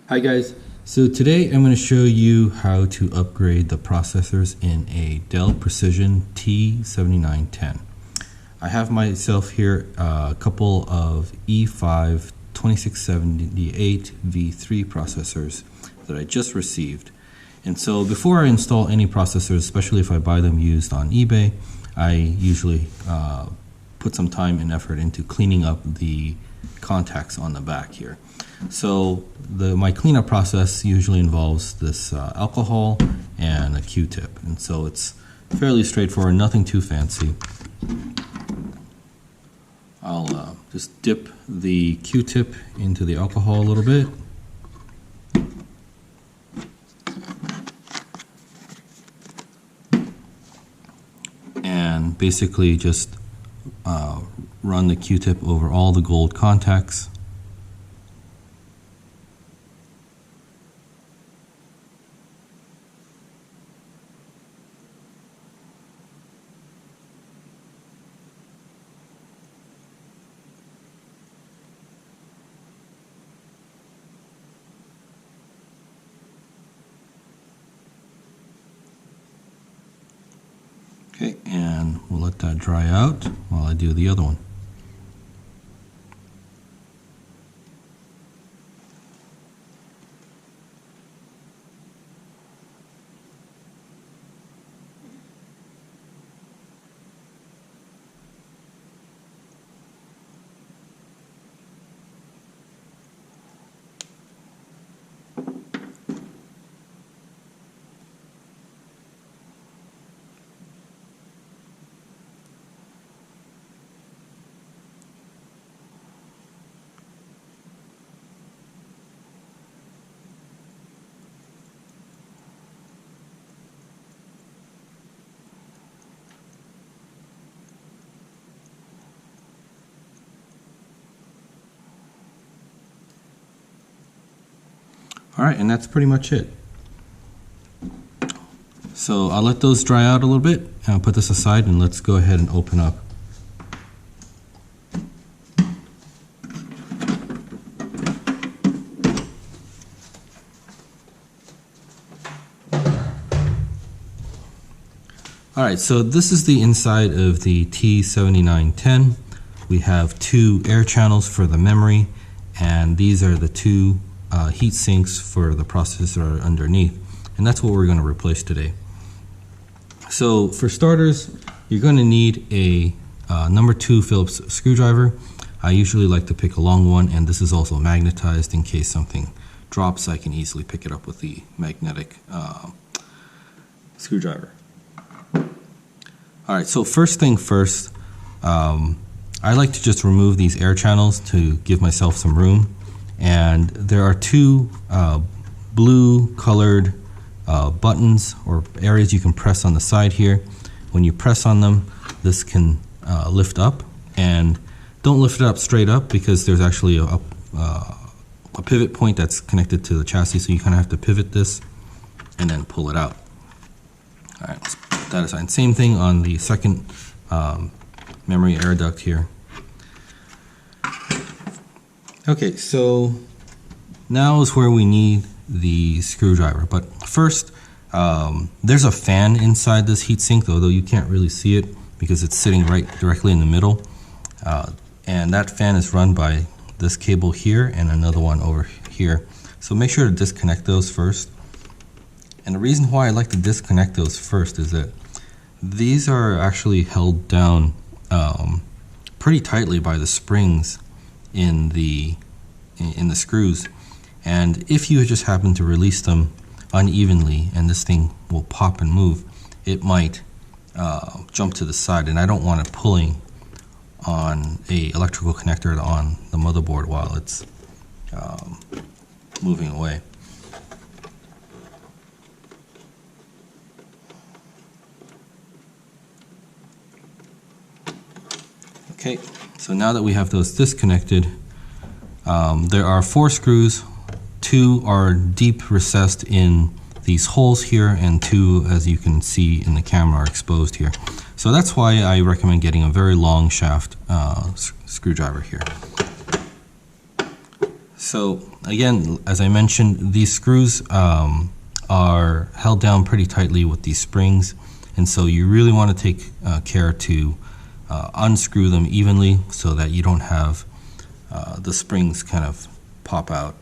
Hi guys, so today I'm going to show you how to upgrade the processors in a Dell Precision T7910. I have myself here a couple of E5-2678v3 processors that I just received. And so before I install any processors, especially if I buy them used on eBay, I usually put some time and effort into cleaning up the contacts on the back here. So my cleanup process usually involves this alcohol and a Q-tip, and so it's fairly straightforward, nothing too fancy. I'll just dip the Q-tip into the alcohol a little bit. And basically just run the Q-tip over all the gold contacts. Okay, and we'll let that dry out while I do the other one. Alright, and that's pretty much it. So I'll let those dry out a little bit, and I'll put this aside, and let's go ahead and open up. Alright, so this is the inside of the T7910. We have two air channels for the memory, and these are the two heat sinks for the processor underneath, and that's what we're going to replace today. So for starters, you're going to need a number 2 Phillips screwdriver. I usually like to pick a long one, and this is also magnetized in case something drops. I can easily pick it up with the magnetic screwdriver. Alright, so first thing first, I like to just remove these air channels to give myself some room. And there are two blue colored buttons or areas you can press on the side here. When you press on them, this can lift up, and don't lift it up straight up because there's actually a pivot point that's connected to the chassis, so you kind of have to pivot this and then pull it out. Alright, let's put that aside. Same thing on the second memory air duct here. Okay, so now is where we need the screwdriver, but first there's a fan inside this heatsink, although you can't really see it because it's sitting right directly in the middle, and that fan is run by this cable here and another one over here. So make sure to disconnect those first, and the reason why I like to disconnect those first is that these are actually held down pretty tightly by the springs in the screws, and if you just happen to release them unevenly and this thing will pop and move, it might jump to the side, and I don't want it pulling on a electrical connector on the motherboard while it's moving away. Okay, so now that we have those disconnected, there are 4 screws. 2 are deep recessed in these holes here, and 2, as you can see in the camera, are exposed here. So that's why I recommend getting a very long shaft screwdriver here. So again, as I mentioned, these screws are held down pretty tightly with these springs, and so you really want to take care to unscrew them evenly so that you don't have the springs kind of pop out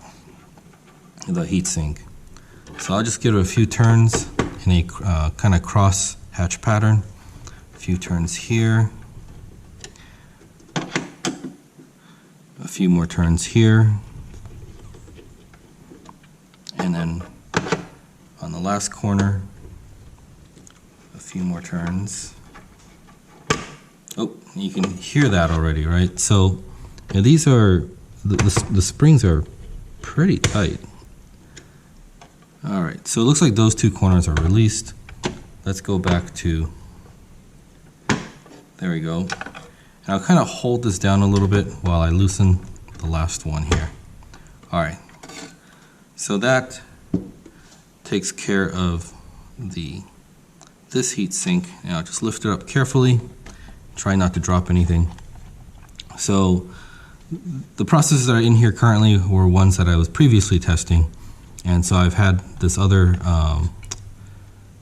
the heatsink. So I'll just give it a few turns in a kind of cross hatch pattern. A few turns here, a few more turns here, and then on the last corner, a few more turns. Oh, you can hear that already, right? So these are, the springs are pretty tight. All right, so it looks like those two corners are released. Let's go back to, there we go. And I'll kind of hold this down a little bit while I loosen the last one here. All right, so that takes care of this heat sink. Now just lift it up carefully. Try not to drop anything. So the processes that are in here currently were ones that I was previously testing. And so I've had this other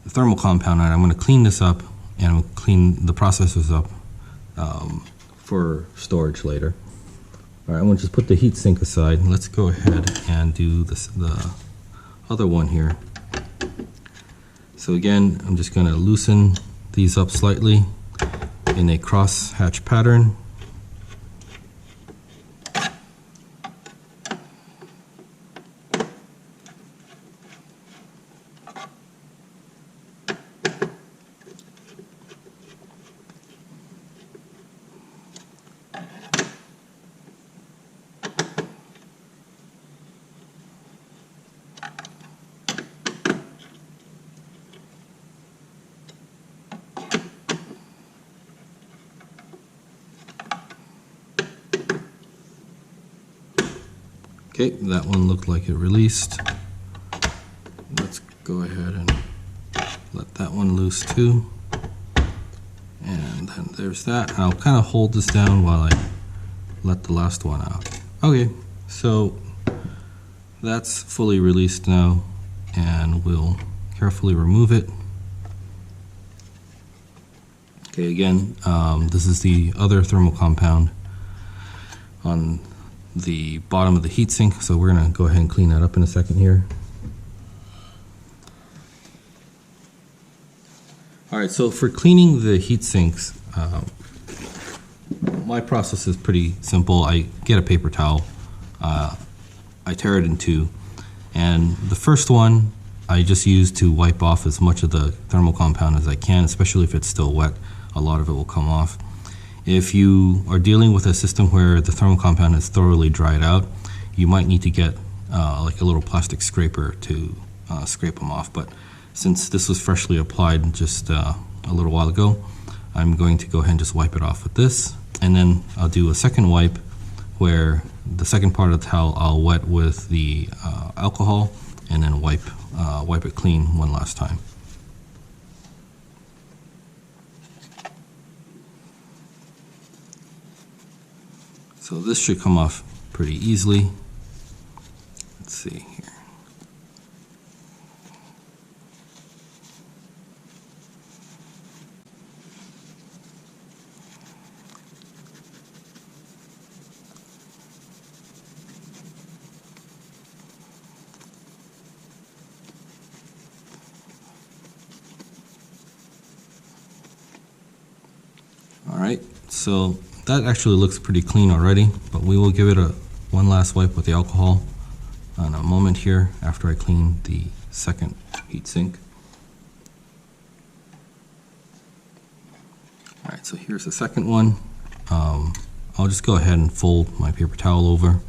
thermal compound, and I'm going to clean this up and clean the processors up for storage later. All right, I'm going to just put the heat sink aside. Let's go ahead and do the other one here. So again, I'm just going to loosen these up slightly in a cross hatch pattern. Okay, that one looked like it released. Let's go ahead and let that one loose too. And then there's that. And I'll kind of hold this down while I let the last one out. Okay, so that's fully released now, and we'll carefully remove it. Okay, again, this is the other thermal compound on the bottom of the heatsink, so we're going to go ahead and clean that up in a second here. Alright, so for cleaning the heatsinks, my process is pretty simple. I get a paper towel, I tear it in two, and the first one I just use to wipe off as much of the thermal compound as I can, especially if it's still wet. A lot of it will come off. If you are dealing with a system where the thermal compound is thoroughly dried out, you might need to get like a little plastic scraper to scrape them off. But since this was freshly applied just a little while ago, I'm going to go ahead and just wipe it off with this. And then I'll do a second wipe where the second part of the towel I'll wet with the alcohol and then wipe it clean one last time. So this should come off pretty easily. Let's see here. All right, so that actually looks pretty clean already, but we will give it one last wipe with the alcohol in a moment here after I clean the second heatsink. All right, so here's the second one. I'll just go ahead and fold my paper towel over.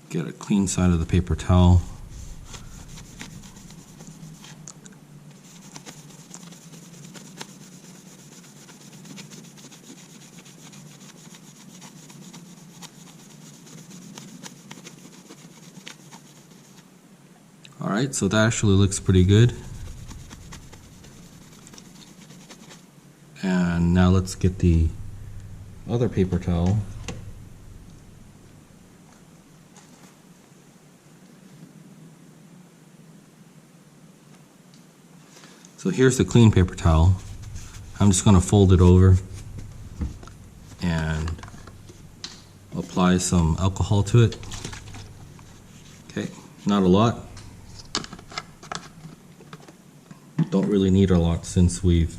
Get a clean side of the paper towel. Alright, so that actually looks pretty good. And now let's get the other paper towel. So here's the clean paper towel. I'm just going to fold it over and apply some alcohol to it. Okay, not a lot. Don't really need a lot since we've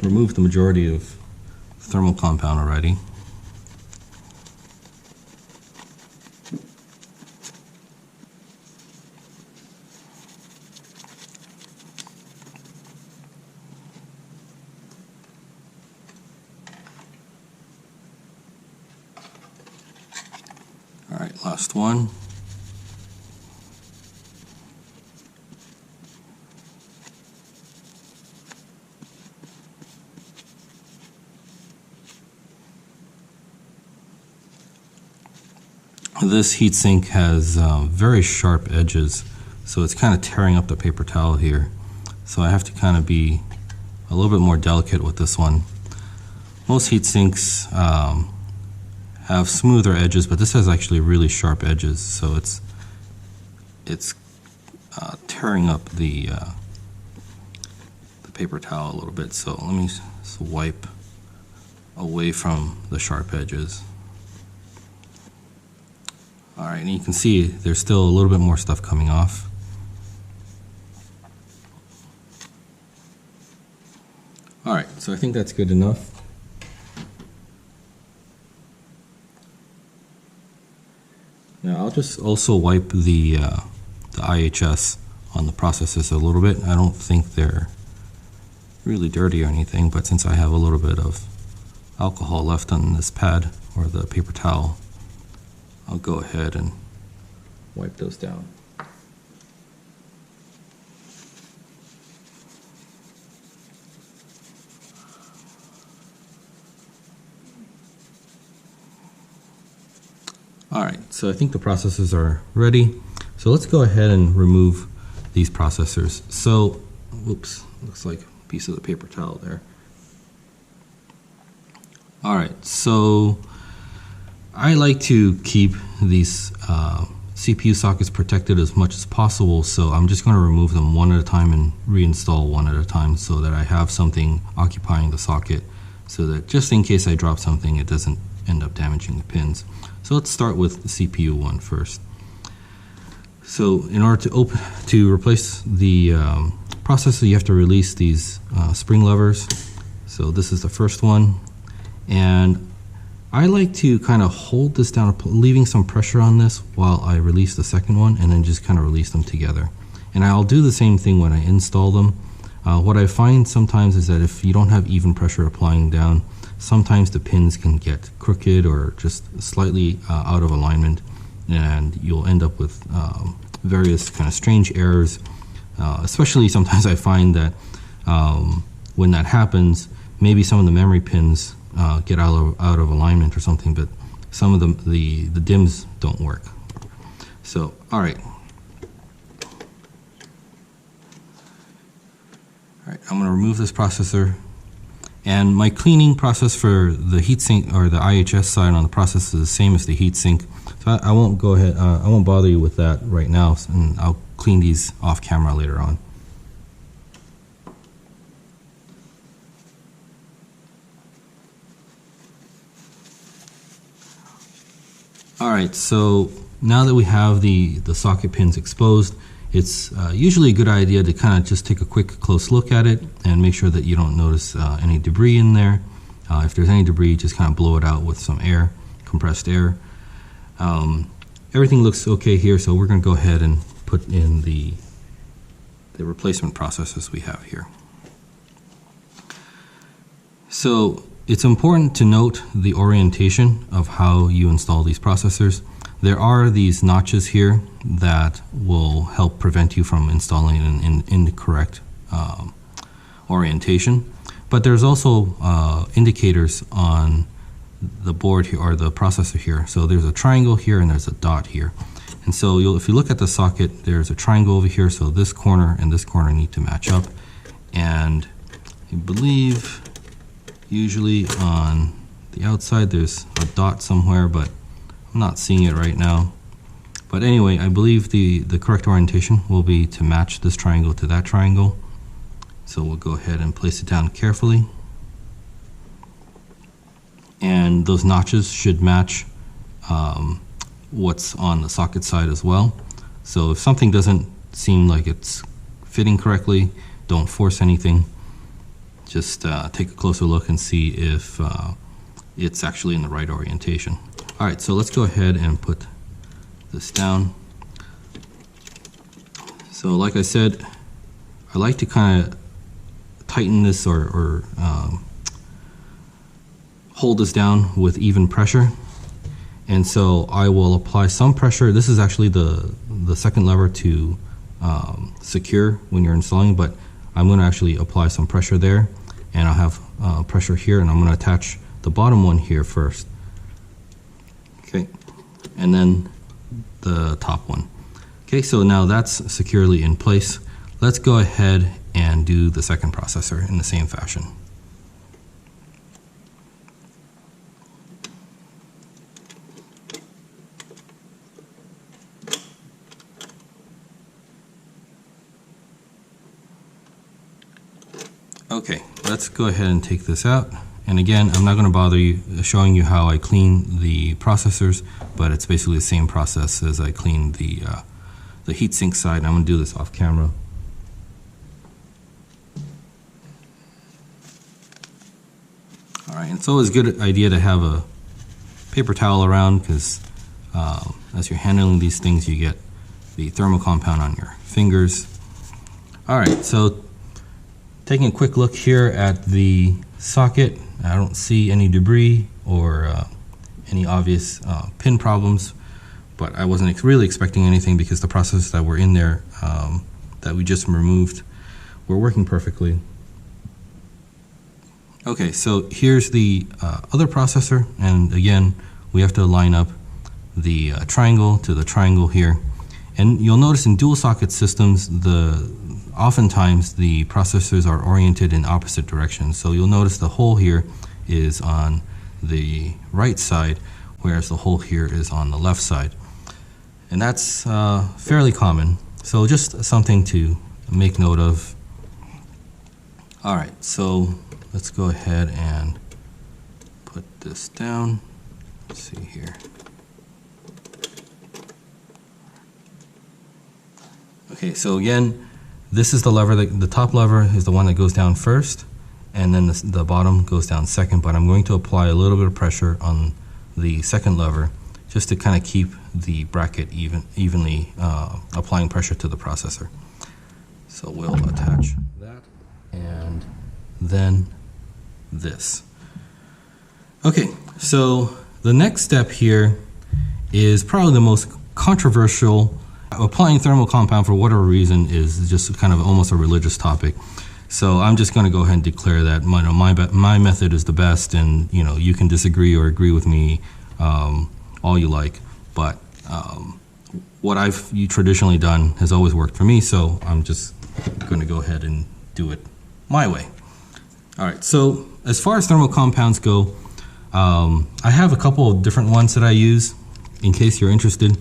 removed the majority of thermal compound already. All right, last one. This heatsink has very sharp edges, so it's kind of tearing up the paper towel here. So I have to kind of be a little bit more delicate with this one. Most heatsinks have smoother edges, but this has actually really sharp edges, so it's tearing up the paper towel a little bit. So let me just wipe away from the sharp edges. Alright, and you can see there's still a little bit more stuff coming off. Alright, so I think that's good enough. Now I'll just also wipe the IHS on the processes a little bit. I don't think they're really dirty or anything, but since I have a little bit of alcohol left on this pad or the paper towel, I'll go ahead and wipe those down. Alright, so I think the processors are ready. So let's go ahead and remove these processors. So, whoops, looks like a piece of the paper towel there. Alright, so I like to keep these CPU sockets protected as much as possible, so I'm just going to remove them one at a time and reinstall one at a time so that I have something occupying the socket, so that just in case I drop something it doesn't end up damaging the pins. So let's start with the CPU one first. So in order to replace the processor, you have to release these spring levers. So this is the first one, and I like to kind of hold this down, leaving some pressure on this while I release the second one, and then just kind of release them together. And I'll do the same thing when I install them. What I find sometimes is that if you don't have even pressure applying down, sometimes the pins can get crooked or just slightly out of alignment, and you'll end up with various kind of strange errors. Especially sometimes I find that when that happens, maybe some of the memory pins get out of alignment or something, but some of the DIMMs don't work. So, all right, I'm going to remove this processor, and my cleaning process for the heatsink or the IHS side on the process is the same as the heatsink. So I won't go ahead. I won't bother you with that right now, and I'll clean these off camera later on. Alright, so now that we have the socket pins exposed, it's usually a good idea to kind of just take a quick close look at it and make sure that you don't notice any debris in there. If there's any debris, just kind of blow it out with some air, compressed air. Everything looks okay here, so we're going to go ahead and put in the replacement processors we have here. So it's important to note the orientation of how you install these processors. There are these notches here that will help prevent you from installing an incorrect orientation. But there's also indicators on the board here, or the processor here. So there's a triangle here and there's a dot here. And so if you look at the socket, there's a triangle over here, so this corner and this corner need to match up. And I believe usually on the outside there's a dot somewhere, but I'm not seeing it right now. But anyway, I believe the correct orientation will be to match this triangle to that triangle. So we'll go ahead and place it down carefully. And those notches should match what's on the socket side as well. So if something doesn't seem like it's fitting correctly, don't force anything. Just take a closer look and see if it's actually in the right orientation. All right, so let's go ahead and put this down. So like I said, I like to kind of tighten this or hold this down with even pressure. And so I will apply some pressure. This is actually the second lever to secure when you're installing, but I'm going to actually apply some pressure there, and I'll have pressure here, and I'm going to attach the bottom one here first. Okay, and then the top one. Okay, so now that's securely in place. Let's go ahead and do the second processor in the same fashion. Okay, let's go ahead and take this out. And again, I'm not going to bother showing you how I clean the processors, but it's basically the same process as I clean the heatsink side. I'm going to do this off camera. All right, it's always a good idea to have a paper towel around, because as you're handling these things, you get the thermal compound on your fingers. All right, so taking a quick look here at the socket, I don't see any debris or any obvious pin problems, but I wasn't really expecting anything because the processors that were in there that we just removed were working perfectly. Okay, so here's the other processor, and again, we have to line up the triangle to the triangle here. And you'll notice in dual socket systems, oftentimes the processors are oriented in opposite directions. So you'll notice the hole here is on the right side, whereas the hole here is on the left side. And that's fairly common. So just something to make note of. All right, so let's go ahead and put this down. Let's see here. Okay, so again, this is the lever, the top lever is the one that goes down first, and then the bottom goes down second, but I'm going to apply a little bit of pressure on the second lever just to kind of keep the bracket evenly applying pressure to the processor. So we'll attach that and then this. Okay, so the next step here is probably the most controversial. Applying thermal compound for whatever reason is just kind of almost a religious topic. So I'm just going to go ahead and declare that my method is the best, and you can disagree or agree with me all you like. But what I've traditionally done has always worked for me, so I'm just going to go ahead and do it my way. All right, so as far as thermal compounds go, I have a couple of different ones that I use in case you're interested.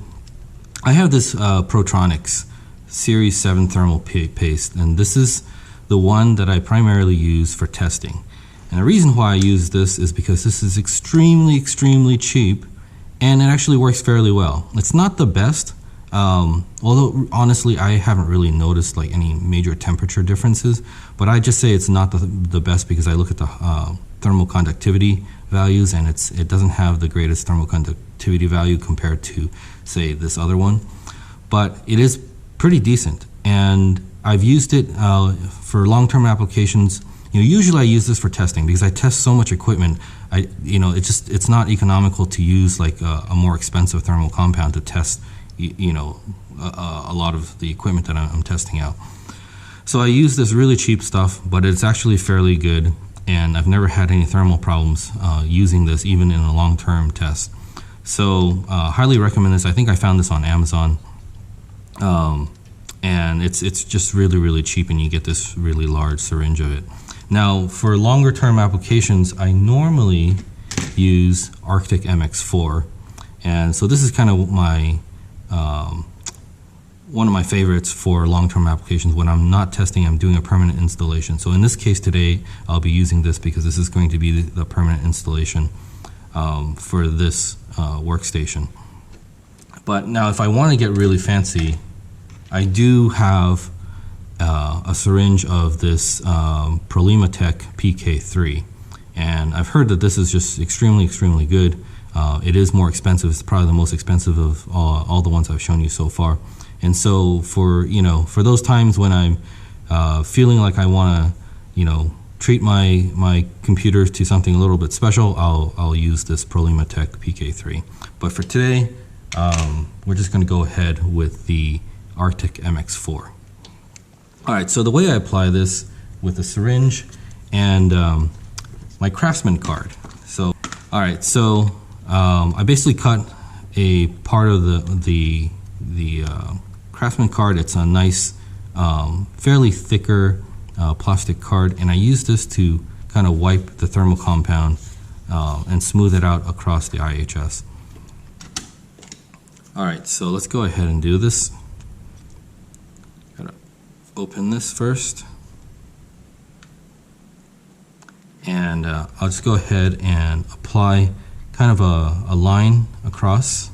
I have this Protronics Series 7 thermal paste, and this is the one that I primarily use for testing. And the reason why I use this is because this is extremely cheap, and it actually works fairly well. It's not the best, although honestly I haven't really noticed like any major temperature differences, but I just say it's not the best because I look at the thermal conductivity values, and it doesn't have the greatest thermal conductivity value compared to, say, this other one, but it is pretty decent, and I've used it for long-term applications. Usually I use this for testing because I test so much equipment. It's not economical to use like a more expensive thermal compound to test a lot of the equipment that I'm testing out. So I use this really cheap stuff, but it's actually fairly good, and I've never had any thermal problems using this even in a long-term test. So highly recommend this. I think I found this on Amazon. And it's just really cheap, and you get this really large syringe of it. Now for longer term applications, I normally use Arctic MX4, and so this is kind of my one of my favorites for long-term applications. When I'm not testing, I'm doing a permanent installation. So in this case today, I'll be using this because this is going to be the permanent installation for this workstation. But now if I want to get really fancy, I do have a syringe of this Prolimatech PK3, and I've heard that this is just extremely good. It is more expensive. It's probably the most expensive of all the ones I've shown you so far. And so for those times when I'm feeling like I want to treat my computer to something a little bit special, I'll use this Prolimatech PK3. But for today, we're just going to go ahead with the Arctic MX4. Alright, so the way I apply this with the syringe and my Craftsman card. So, alright, so I basically cut a part of the Craftsman card. It's a nice, fairly thicker plastic card, and I use this to kind of wipe the thermal compound and smooth it out across the IHS. Alright, so let's go ahead and do this. Gotta open this first. And I'll just go ahead and apply kind of a line across.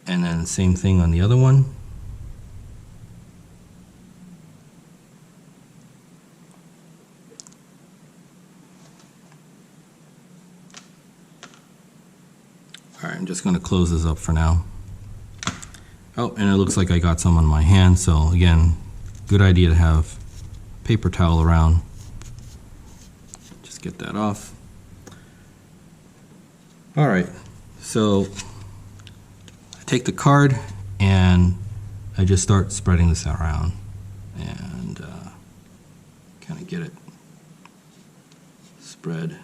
And then same thing on the other one. Alright, I'm just going to close this up for now. Oh, and it looks like I got some on my hand, so again, good idea to have paper towel around. Just get that off. Alright, so I take the card and I just start spreading this around and kind of get it spread.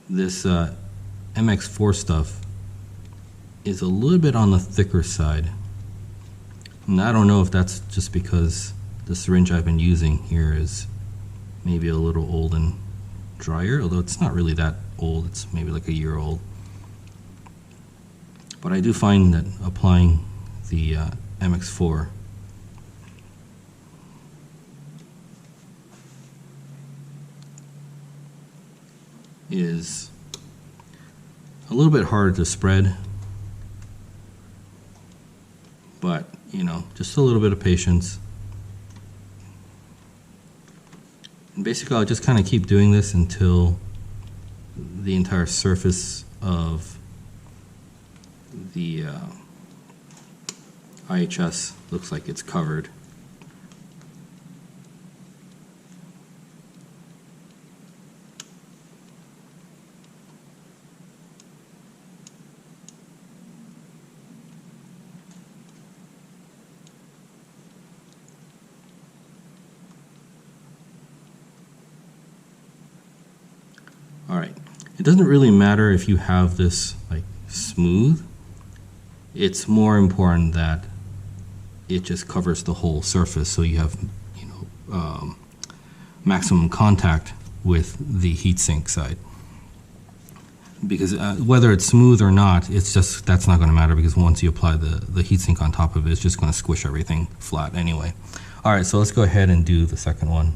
This MX4 stuff is a little bit on the thicker side. And I don't know if that's just because the syringe I've been using here is maybe a little old and drier, although it's not really that old. It's maybe like a year old. But I do find that applying the MX4 is a little bit harder to spread, but just a little bit of patience. And basically I'll just kind of keep doing this until the entire surface of the IHS looks like it's covered. Alright, it doesn't really matter if you have this like smooth. It's more important that it just covers the whole surface, so you have maximum contact with the heatsink side. Because whether it's smooth or not, that's not going to matter, because once you apply the heatsink on top of it, it's just going to squish everything flat anyway. Alright, so let's go ahead and do the second one.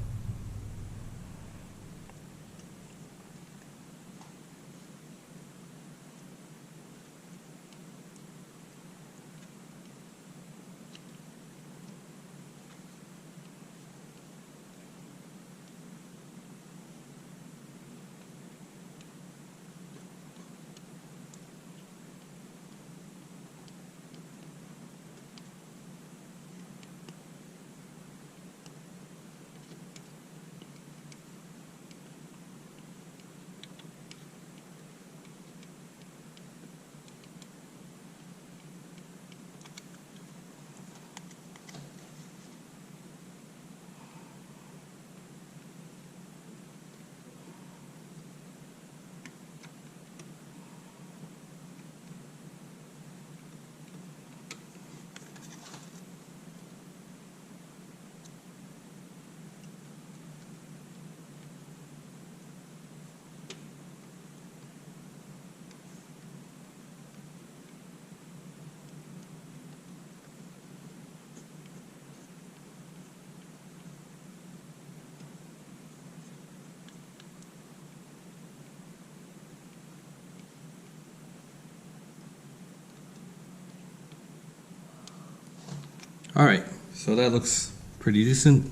Alright, so that looks pretty decent.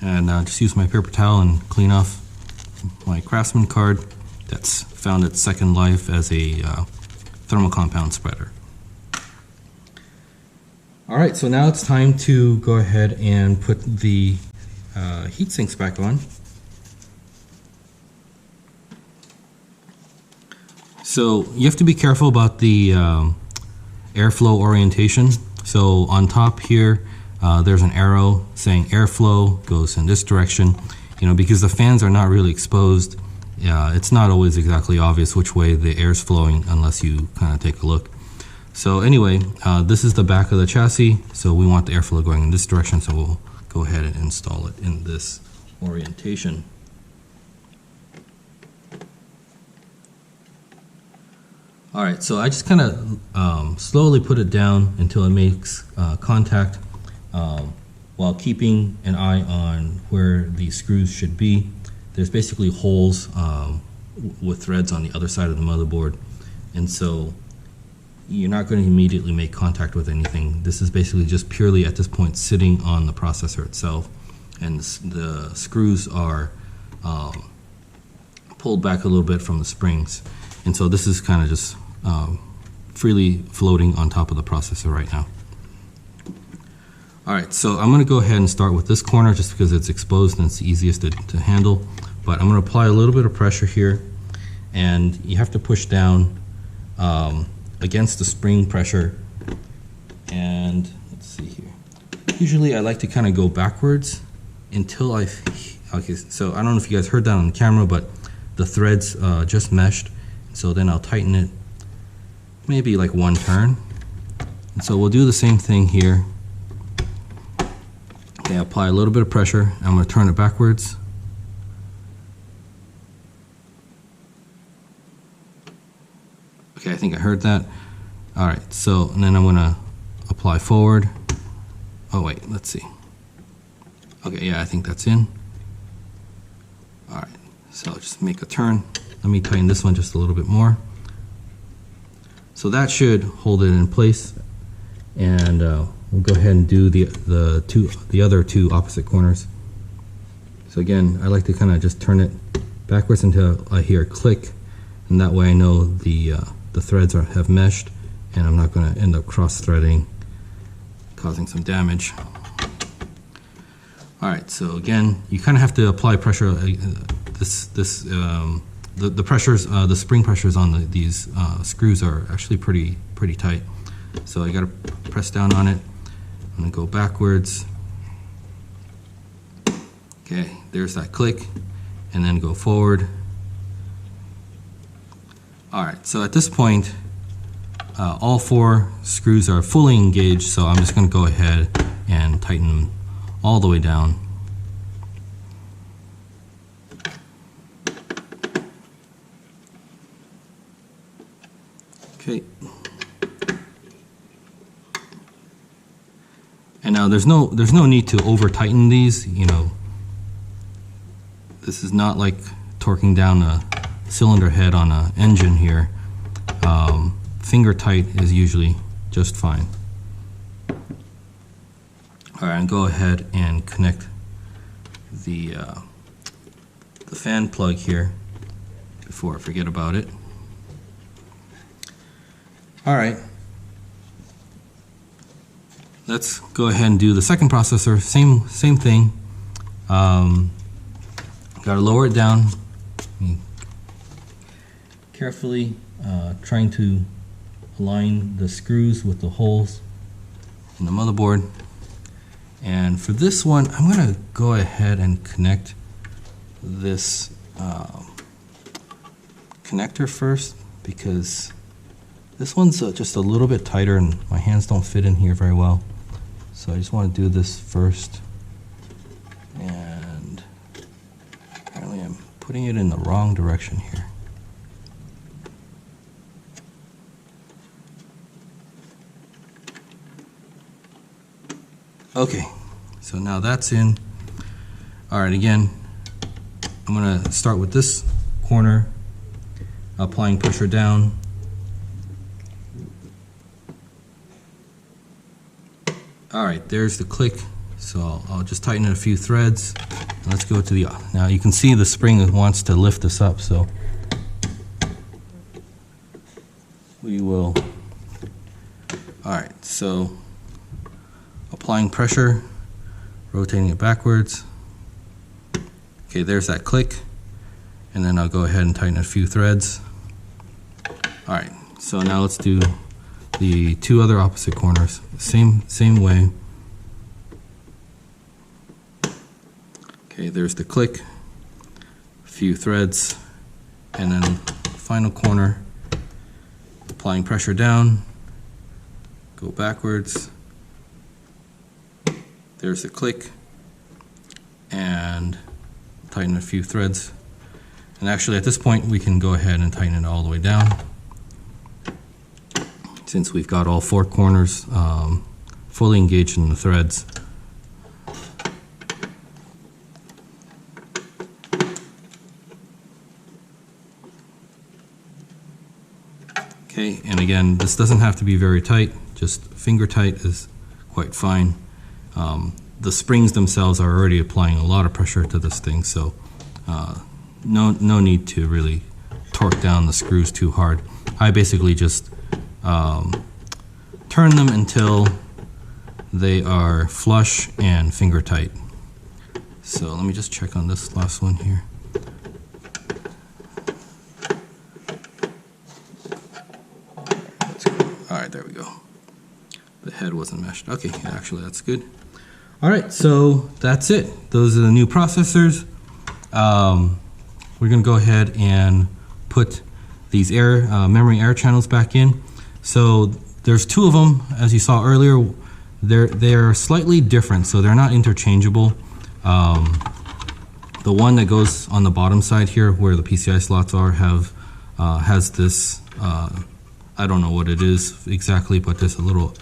And just use my paper towel and clean off my Craftsman card that's found its second life as a thermal compound spreader. Alright, so now it's time to go ahead and put the heat sinks back on. So you have to be careful about the airflow orientation. So on top here, there's an arrow saying airflow goes in this direction. You know, because the fans are not really exposed, it's not always exactly obvious which way the air is flowing unless you kind of take a look. So anyway, this is the back of the chassis, so we want the airflow going in this direction, so we'll go ahead and install it in this orientation. Alright, so I just kind of slowly put it down until it makes contact, while keeping an eye on where the screws should be. There's basically holes with threads on the other side of the motherboard, and so you're not going to immediately make contact with anything. This is basically just purely at this point sitting on the processor itself, and the screws are pulled back a little bit from the springs, and so this is kind of just freely floating on top of the processor right now. Alright, so I'm going to go ahead and start with this corner just because it's exposed and it's the easiest to handle, but I'm going to apply a little bit of pressure here, and you have to push down against the spring pressure. And let's see here, usually I like to kind of go backwards until okay, so I don't know if you guys heard that on the camera, but the threads just meshed, so then I'll tighten it maybe like one turn, and so we'll do the same thing here. Okay, apply a little bit of pressure. I'm going to turn it backwards. Okay, I think I heard that. Alright, so and then I'm going to apply forward. Oh wait, let's see. Okay, yeah, I think that's in. Alright, so just make a turn. Let me tighten this one just a little bit more. So that should hold it in place, and we'll go ahead and do the other two opposite corners. So again, I like to kind of just turn it backwards until I hear a click, and that way I know the threads have meshed, and I'm not going to end up cross-threading, causing some damage. Alright, so again, you kind of have to apply pressure. The pressures, the spring pressures on these screws are actually pretty tight. So I got to press down on it. I'm going to go backwards. Okay, there's that click, and then go forward. Alright, so at this point, all four screws are fully engaged, so I'm just going to go ahead and tighten them all the way down. Okay. And now there's no need to over tighten these. You know, this is not like torquing down a cylinder head on an engine here. Finger tight is usually just fine. All right, and go ahead and connect the fan plug here before I forget about it. All right. Let's go ahead and do the second processor. Same thing. Got to lower it down carefully, trying to align the screws with the holes in the motherboard. And for this one, I'm going to go ahead and connect this connector first, because this one's just a little bit tighter and my hands don't fit in here very well. So I just want to do this first, and apparently I'm putting it in the wrong direction here. Okay, so now that's in. Alright, again, I'm going to start with this corner, applying pressure down. All right, there's the click. So I'll just tighten it a few threads. Let's go to the, now you can see the spring wants to lift this up, so we will, all right, so applying pressure, rotating it backwards. Okay, there's that click. And then I'll go ahead and tighten a few threads. All right, so now let's do the two other opposite corners. Same way. Okay, there's the click, a few threads, and then final corner, applying pressure down, go backwards. There's the click, and tighten a few threads. And actually at this point we can go ahead and tighten it all the way down, since we've got all four corners fully engaged in the threads. Okay, and again, this doesn't have to be very tight, just finger tight is quite fine. The springs themselves are already applying a lot of pressure to this thing, so no need to really torque down the screws too hard. I basically just turn them until they are flush and finger tight. So let me just check on this last one here. Alright, there we go. The head wasn't meshed. Okay, actually that's good. Alright, so that's it. Those are the new processors. We're going to go ahead and put these memory air channels back in. So there's two of them, as you saw earlier. They're slightly different, so they're not interchangeable. The one that goes on the bottom side here, where the PCI slots are, has this. I don't know what it is exactly, but there's a little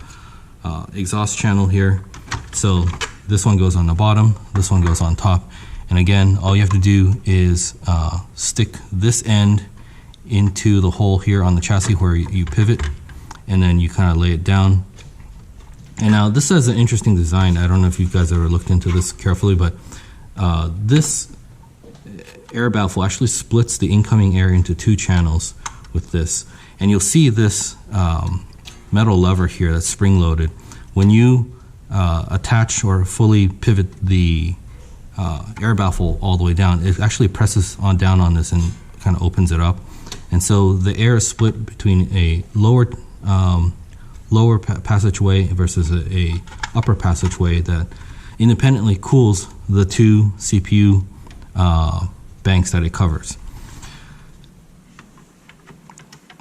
exhaust channel here. So this one goes on the bottom, this one goes on top. And again, all you have to do is stick this end into the hole here on the chassis where you pivot, and then you kind of lay it down. And now this has an interesting design. I don't know if you guys ever looked into this carefully, but this air baffle actually splits the incoming air into two channels with this. And you'll see this metal lever here that's spring loaded. When you attach or fully pivot the air baffle all the way down, it actually presses down on this and kind of opens it up. And so the air is split between a lower passageway versus a upper passageway that independently cools the two CPU banks that it covers.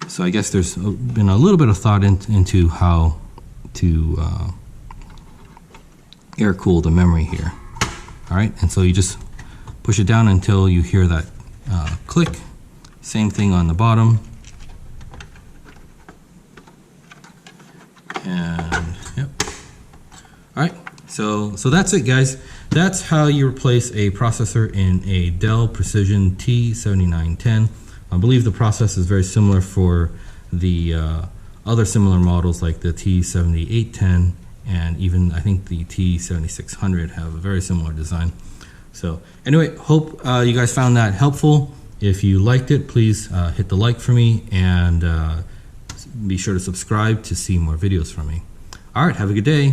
So I guess there's been a little bit of thought into how to air cool the memory here. All right, and so you just push it down until you hear that click. Same thing on the bottom. And yep. All right, so that's it, guys. That's how you replace a processor in a Dell Precision T7910. I believe the process is very similar for the other similar models like the T7810, and even I think the T7600 have a very similar design. So anyway, hope you guys found that helpful. If you liked it, please hit the like for me, and be sure to subscribe to see more videos from me. All right, have a good day.